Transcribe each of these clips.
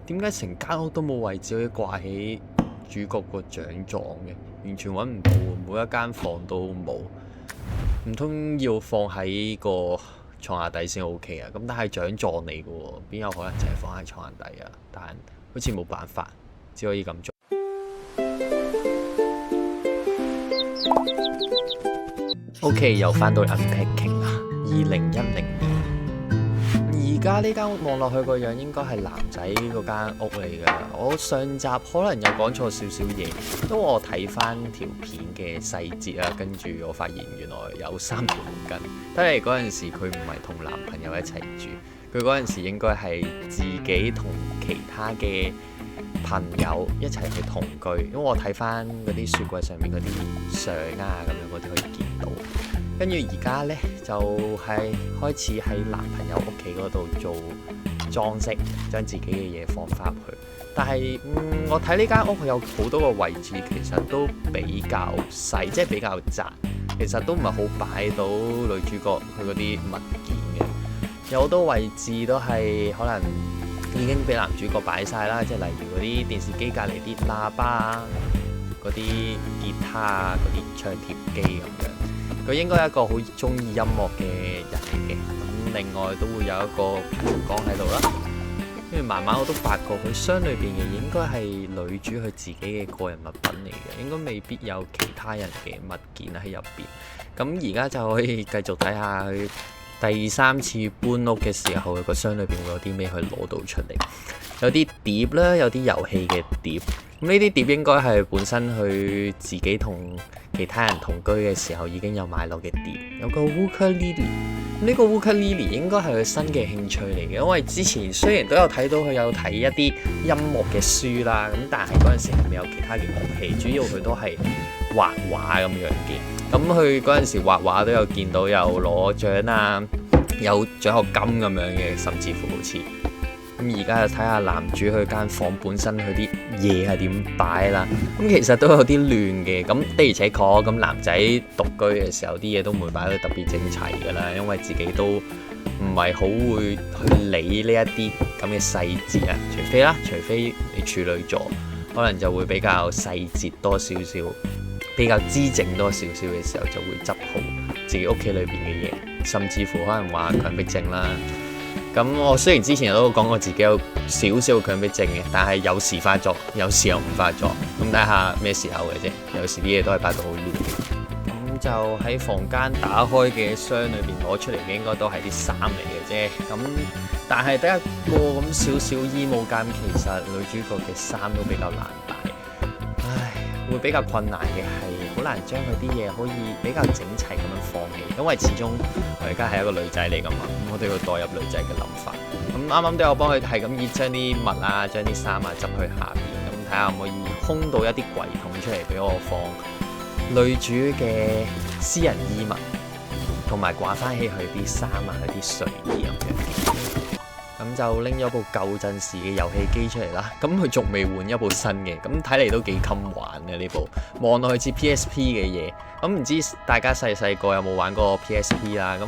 點解成間屋都冇位置可以掛起主角個獎狀嘅？完全揾唔到，每一間房都冇。唔通要放喺個床下底先 OK 啊？咁但係獎狀嚟嘅喎，邊有可能就係放喺床下底啊？但好似冇辦法，只可以咁做。OK， 又翻到 Unpacking 啦，2010年。而家呢間屋望落去個樣應該係男仔嗰間屋嚟㗎。我上集可能有講錯少少嘢，因為我睇翻條片嘅細節啊，跟住我發現原來有3條毛巾。睇嚟嗰陣時佢唔係同男朋友一齊住，佢嗰陣時應該係自己同其他嘅朋友一齊去同居。因為我睇翻嗰啲雪櫃上面嗰啲相啊，咁樣嗰啲可以見到。跟住而家呢，就係開始喺男朋友屋企嗰度做裝飾，將自己嘅嘢放翻入去。但係我睇呢間屋有好多個位置，其實都比較細，即係比較窄，其實都唔係好擺到女主角佢嗰啲物件嘅。有好多位置都係可能已經俾男主角擺晒啦，即係例如嗰啲電視機隔離啲喇叭啊，嗰啲吉他啊，嗰啲唱貼機咁樣。佢應該係一個好中意音樂嘅人嚟嘅，咁另外都會有一個排風缸喺度啦。跟住慢慢我都發覺佢箱裏邊嘅應該係女主佢自己嘅個人物品嚟嘅，應該未必有其他人嘅物件喺入邊。咁而家就可以繼續睇下佢第3次搬屋嘅時候，佢個箱裏邊會有啲咩可以攞到出嚟。有啲碟啦，有啲遊戲嘅碟。咁呢啲碟應該係本身佢自己同其他人同居嘅時候已經有買落嘅碟。有個烏克麗麗，呢個烏克麗麗應該係佢新嘅興趣嚟嘅，因為之前雖然都有睇到佢有睇一啲音樂嘅書啦，咁但係嗰陣時係未有其他嘅樂器，主要佢都係畫畫咁樣嘅。咁佢嗰陣時畫畫都有見到有攞獎啊，有獎學金咁樣嘅，甚至乎好似。咁而家就睇下男主佢間房本身佢啲嘢係點擺啦。咁其實都有啲亂嘅。咁的而且確，咁男仔獨居嘅時候啲嘢都唔會擺得特別整齊㗎啦，因為自己都唔係好會去理呢一啲咁嘅細節啊。除非你處女座，可能就會比較細節多少少，比較姿整多少少嘅時候，就會執好自己屋企裏邊嘅嘢，甚至乎可能話強迫症啦。咁我雖然之前都講過自己有少少強迫症嘅，但係有時發作，有時又唔發作，咁睇下咩時候嘅啫。有時啲嘢都係擺到好亂。咁就喺房間打開嘅箱裏邊攞出嚟嘅應該都係啲衫嚟嘅啫。咁但係得一個咁少少衣帽間，其實女主角嘅衫都比較難擺。唉，會比較困難嘅係好難將佢啲嘢可以比較整齊咁樣放起，因為始終我而家係一個女仔嚟㗎嘛，咁我都要代入女仔嘅諗法。咁啱啱都有幫佢係咁意將啲襪啊、將啲衫啊執去下邊，咁睇下可唔可以空到一啲櫃桶出嚟俾我放女主嘅私人衣物，同埋掛翻起佢啲衫啊、佢啲睡衣咁樣。咁就拎咗部舊陣時嘅遊戲機出嚟啦，咁佢仲未換一部新嘅，咁睇嚟都幾襟玩嘅呢部，望落去似 PSP 嘅嘢。咁唔知大家細個有冇玩過 PSP 啦？咁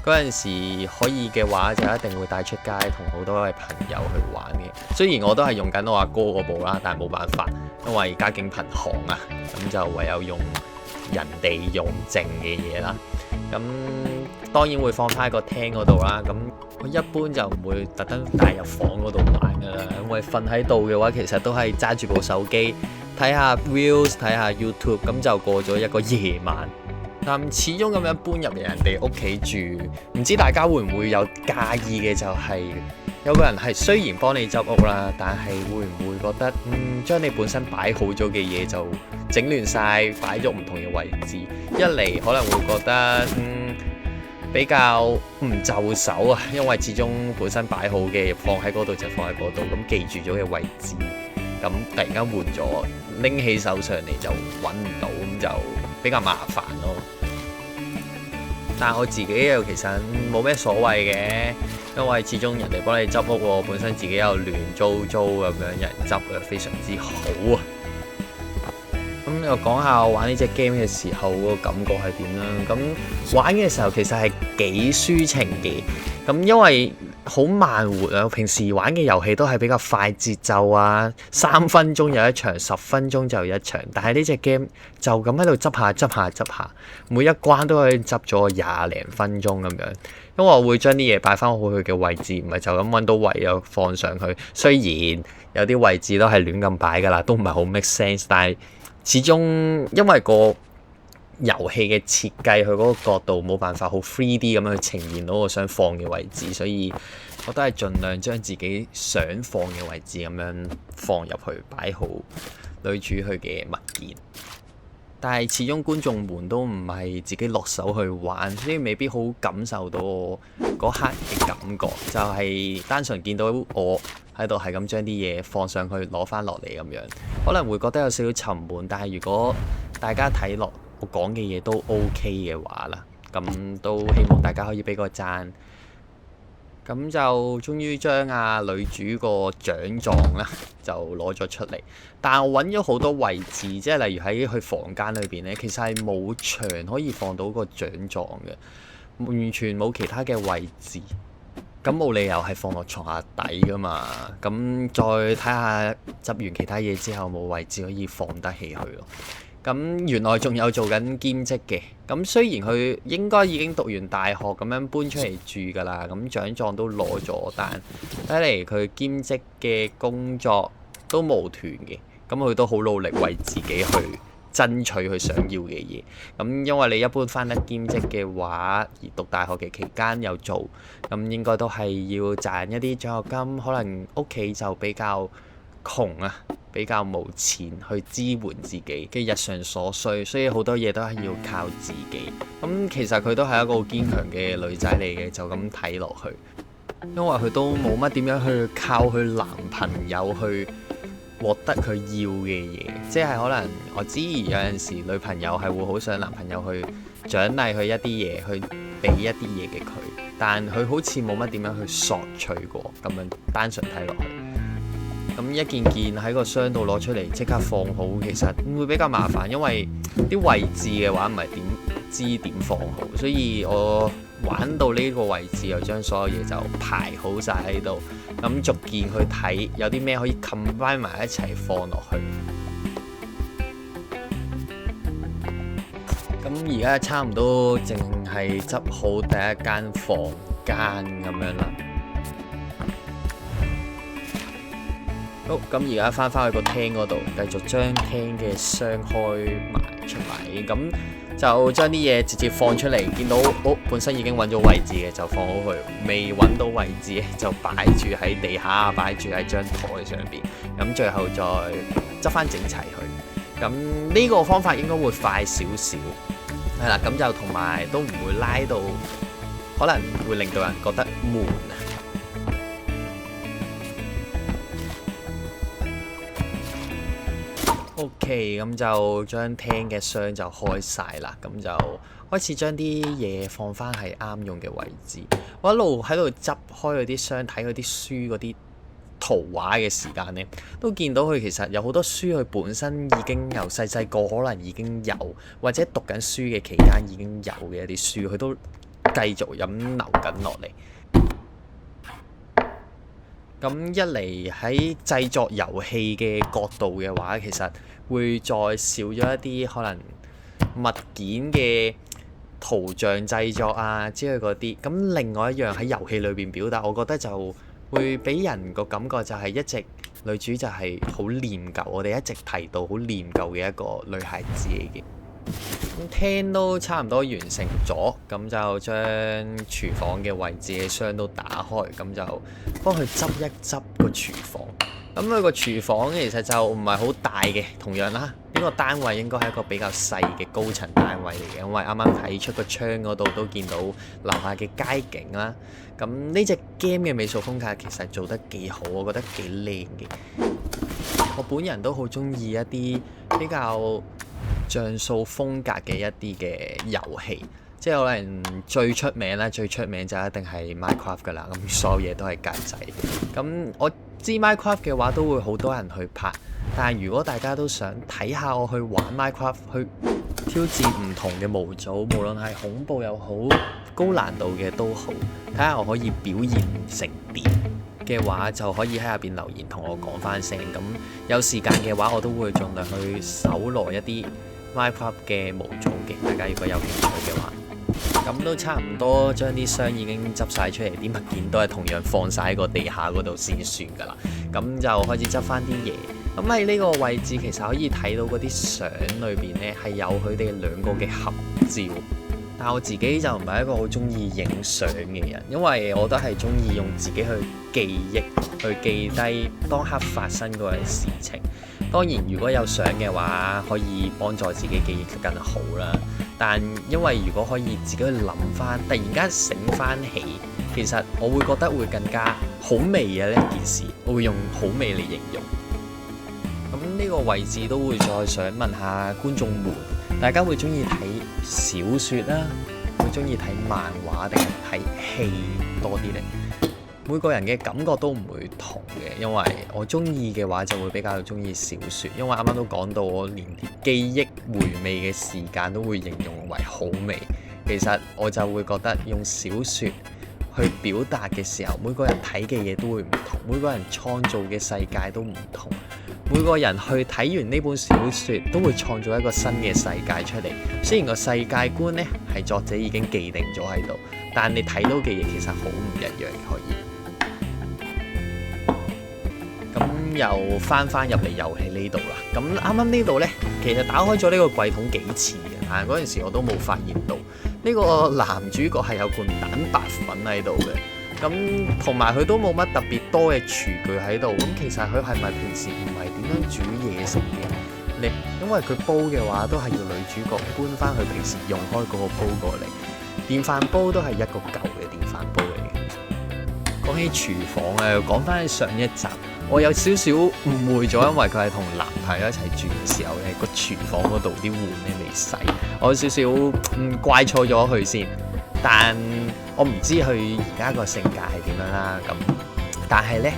嗰陣時可以嘅話，就一定會帶出街同好多位朋友去玩嘅。雖然我都係用緊我阿哥嗰部啦，但係冇辦法，因為家境貧寒啊，咁就唯有用人哋用剩嘅嘢啦。咁當然會放翻喺個廳嗰度啦。咁我一般就唔會特登帶入房嗰度玩噶啦，因為瞓喺度嘅話，其實都係揸住部手機睇下 Reels、睇下 YouTube， 咁就過咗一個夜晚。但始終咁樣搬入嚟人哋屋企住，唔知大家會唔會有介意嘅就係有個人係雖然幫你執屋啦，但係會唔會覺得將你本身擺好咗嘅嘢就整亂晒，擺咗唔同嘅位置，一嚟可能會覺得比較唔就手啊，因為始終本身擺好嘅放喺嗰度就放喺嗰度，咁記住咗嘅位置，咁突然間換咗，拎起手上嚟就揾唔到，咁就比較麻煩咯。但係我自己又其實冇咩所謂嘅，因為始終人哋幫你執屋喎，本身自己又亂糟糟咁樣，有人執又非常之好啊。咁又講下我玩呢隻 game 嘅時候個感覺係點啦？咁玩嘅時候其實係幾抒情嘅。咁因為好慢活啊！平時玩嘅遊戲都係比較快節奏啊，3分鐘有一場，10分鐘就有一場。但係呢隻 game 就咁喺度執下，每一關都可以執咗20零分鐘咁樣。因為我會將啲嘢擺翻好佢嘅位置，唔係就咁揾到位又放上去。雖然有啲位置都係亂咁擺㗎啦，都唔係好 make sense，但係始終因為個遊戲嘅設計，佢嗰個角度冇辦法好 3D 咁樣去呈現到我想放嘅位置，所以我都係盡量將自己想放嘅位置咁樣放入去，擺好女主佢嘅物件。但係始終觀眾們都唔係自己落手去玩，所以未必好感受到我嗰刻嘅感覺，就係單純見到我喺度係咁將啲嘢放上去攞翻落嚟咁樣，可能會覺得有少少沉悶。但係如果大家睇落我講嘅嘢都 OK 嘅話啦，咁都希望大家可以俾個讚。咁就終於將女主個獎狀啦就攞咗出嚟，但係我揾咗好多位置，即係例如喺佢房間裏邊呢，其實係冇牆可以放到個獎狀嘅，完全冇其他嘅位置。咁冇理由係放落床下底噶嘛，咁再睇下執完其他嘢之後冇位置可以放得起佢咯。咁原來仲有做緊兼職嘅，咁雖然佢應該已經讀完大學咁樣搬出嚟住㗎啦，咁獎狀都攞咗，但睇嚟佢兼職嘅工作都冇斷嘅，咁佢都好努力為自己去爭取佢想要嘅嘢。咁因為你一般返得兼職嘅話，而讀大學嘅期間又做，咁應該都係要賺一啲獎學金，可能屋企就比較窮啊，比較冇錢去支援自己嘅日常所需，所以好多嘢都係要靠自己。咁其實佢都係一個好堅強嘅女仔嚟嘅，就咁睇落去，因為佢都冇乜點樣去靠佢男朋友去獲得佢要嘅嘢，即係可能我知有陣時女朋友係會好想男朋友去獎勵佢一啲嘢，去俾一啲嘢嘅佢，但佢好似冇乜點樣去索取過咁樣，單純睇落去。咁一件件喺個箱度攞出嚟即刻放好，其實會比較麻煩，因為啲位置嘅話唔係點知點放好，所以我玩到呢個位置，又將所有嘢就排好晒喺度，咁逐件去睇有啲咩可以 combine 埋一齊放落去。咁而家差唔多淨係執好第一間房間咁樣啦。好，咁而家翻返去個廳嗰度，繼續將廳嘅箱開埋出嚟，咁就將啲嘢直接放出嚟。見到本身已經揾咗位置嘅就放好佢，未揾到位置就擺住喺地下，擺住喺張台上邊。咁最後再執翻整齊佢。咁呢個方法應該會快少少，係啦。咁就同埋都唔會拉到，可能會令到人覺得悶。OK，咁就將廳嘅箱就開晒啦，咁就開始將啲嘢放翻喺啱用嘅位置。我一路喺度執開嗰啲箱，睇嗰啲書嗰啲圖畫嘅時間呢，都見到佢其實有好多書，佢本身已經由細細個可能已經有，或者讀緊書嘅期間已經有嘅一啲書，佢都繼續咁留緊落嚟。咁一嚟喺製作遊戲嘅角度嘅話，其實會再少咗一啲可能物件嘅圖像製作啊之類嗰啲。咁另外一樣喺遊戲裏邊表達，我覺得就會俾人個感覺就係一直女主就係好念舊，我哋一直提到好念舊嘅一個女孩子嚟嘅。咁廳都差唔多完成咗，咁就將廚房嘅位置嘅箱都打開，咁就幫佢執一執個廚房。咁佢個廚房其實就唔係好大嘅，同樣啦，呢個單位應該係一個比較細嘅高層單位嚟嘅，因為啱啱睇出個窗嗰度都見到樓下嘅街景啦。咁呢隻 game 嘅美術風格其實做得幾好，我覺得幾靚嘅。我本人都好中意一啲比較像素風格嘅一啲嘅遊戲，即係可能最出名就一定係 Minecraft 㗎啦。咁所有嘢都係格仔。咁我知 Minecraft 嘅話都會好多人去拍，但係如果大家都想睇下我去玩 Minecraft，去挑戰唔同嘅模組，無論係恐怖又好，高難度嘅都好，睇下我可以表現成點嘅話，就可以喺入邊留言同我講翻聲。咁有時間嘅話，我都會盡量去搜羅一啲 Minecraft 嘅模組嘅，大家如果有興趣嘅話。咁都差唔多，將啲箱已經執晒出嚟，啲物件都係同樣放晒喺個地下嗰度先算㗎啦。咁就開始執翻啲嘢。咁喺呢個位置其實可以睇到嗰啲相裏邊呢係有佢哋兩個嘅合照。但我自己就唔係一個好中意影相嘅人，因為我都係中意用自己去記憶，去記低當刻發生嗰件事情。當然，如果有相嘅話，可以幫助自己記憶得更好啦。但因為如果可以自己去諗翻，突然間醒翻起，其實我會覺得會更加好味嘅呢件事，我會用好味嚟形容。咁呢個位置都會再想問下觀眾們，大家會中意睇小説啦，會中意睇漫畫定係睇戲多啲呢？每個人嘅感覺都唔會同嘅，因為我中意嘅話就會比較中意小説，因為啱啱都講到我連記憶回味嘅時間都會形容為好味。其實我就會覺得用小説去表達嘅時候，每個人睇嘅嘢都會唔同，每個人創造嘅世界都唔同，每個人去睇完呢本小説都會創造一個新嘅世界出嚟。雖然個世界觀呢係作者已經既定咗喺度，但你睇到嘅嘢其實好唔一樣，可以。咁又翻入嚟遊戲呢度啦。咁啱啱呢度呢，其實打開咗呢個櫃桶幾次嘅，但係嗰陣時我都冇發現到呢個男主角係有罐蛋白粉喺度嘅。咁同埋佢都冇乜特別多嘅廚具喺度。咁其實佢係咪平時唔係點樣煮嘢食嘅呢？因為佢煲嘅話都係要女主角搬翻佢平時用開嗰個煲過嚟。電飯煲都係一個舊嘅電飯煲嚟嘅。講起廚房啊，講翻上一集。我有少少誤會咗，因為佢係同男朋友一齊住嘅時候咧，個廚房嗰度啲碗咧未洗，我有少少怪錯咗佢先。但我唔知佢而家個性格係點樣啦。咁但係咧，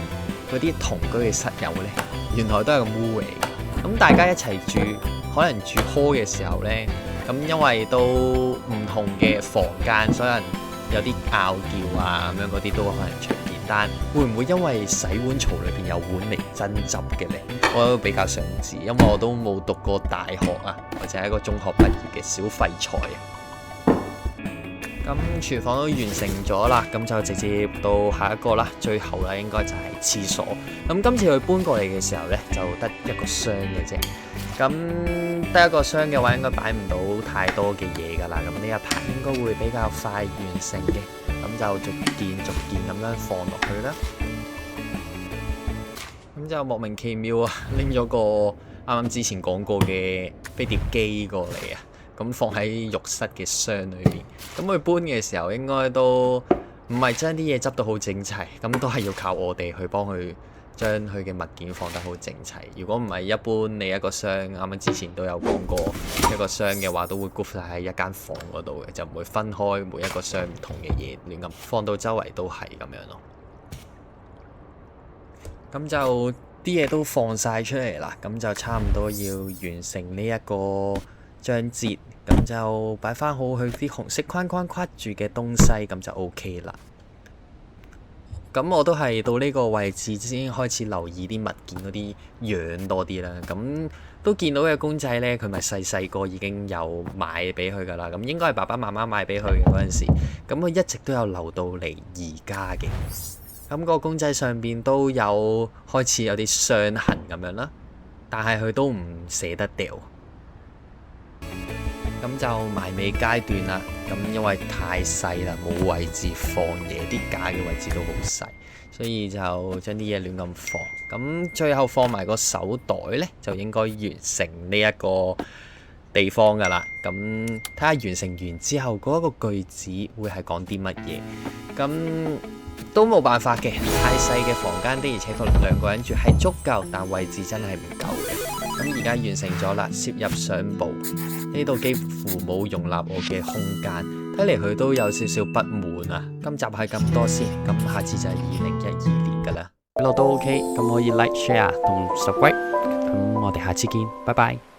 嗰啲同居嘅室友咧，原來都係個污嚟嘅。咁大家一齊住，可能住 hall 嘅時候咧，咁因為都唔同嘅房間，所以有啲拗撬啊咁樣嗰啲都可能出現。但會唔會因為洗碗槽裏邊有碗嚟爭執嘅呢？我都比較想知，因為我都冇讀過大學啊，或者係一個中學畢業嘅小廢材啊。咁廚房都完成咗啦，咁就直接到下一個啦，最後啦應該就係廁所。咁今次佢搬過嚟嘅時候呢，就得一個箱嘅啫。咁得一個箱嘅話，應該擺唔到太多嘅嘢㗎啦。咁呢一 part 應該會比較快完成嘅。咁就逐件咁樣放落去啦。咁就莫名其妙啊，拎咗個啱啱之前講過嘅飛碟機過嚟啊。咁放喺浴室嘅箱裏邊。咁佢搬嘅時候應該都唔係將啲嘢執到好整齊，咁都係要靠我哋去幫佢將佢嘅物件放得好整齊。如果唔係，一般你一個箱啱啱之前都有講過，一個箱嘅話都會 group 晒喺一間房嗰度嘅，就唔會分開每一個箱唔同嘅嘢亂咁放到周圍都係咁樣咯。咁就啲嘢都放晒出嚟啦，咁就差唔多要完成呢一個章節，咁就擺翻好佢啲紅色框框框住嘅東西，咁就 OK 啦。咁我都係到呢個位置先開始留意啲物件嗰啲樣多啲啦。咁都見到嘅公仔呢，佢咪細個已經有買俾佢噶啦。咁應該係爸爸媽媽買俾佢嘅嗰陣時，咁佢一直都有留到嚟而家嘅。咁個公仔上邊都有開始有啲傷痕咁樣啦，但係佢都唔捨得掉。咁就埋尾階段啦，咁因為太細啦，冇位置放嘢，啲架嘅位置都好細，所以就將啲嘢亂咁放。咁最後放埋個手袋呢，就應該完成呢一個地方噶啦。咁睇下完成完之後嗰一個句子會係講啲乜嘢。咁都冇辦法嘅，太細嘅房間的而且確兩個人住係足夠，但位置真係唔夠嘅。咁而家完成咗啦，攝入相簿呢度幾乎冇容納我嘅空間，睇嚟佢都有少少不滿啊。今集係咁多先，咁下次就係2012年噶啦。我都 OK，咁可以 like、share 同 subscribe，咁我哋下次見，拜拜。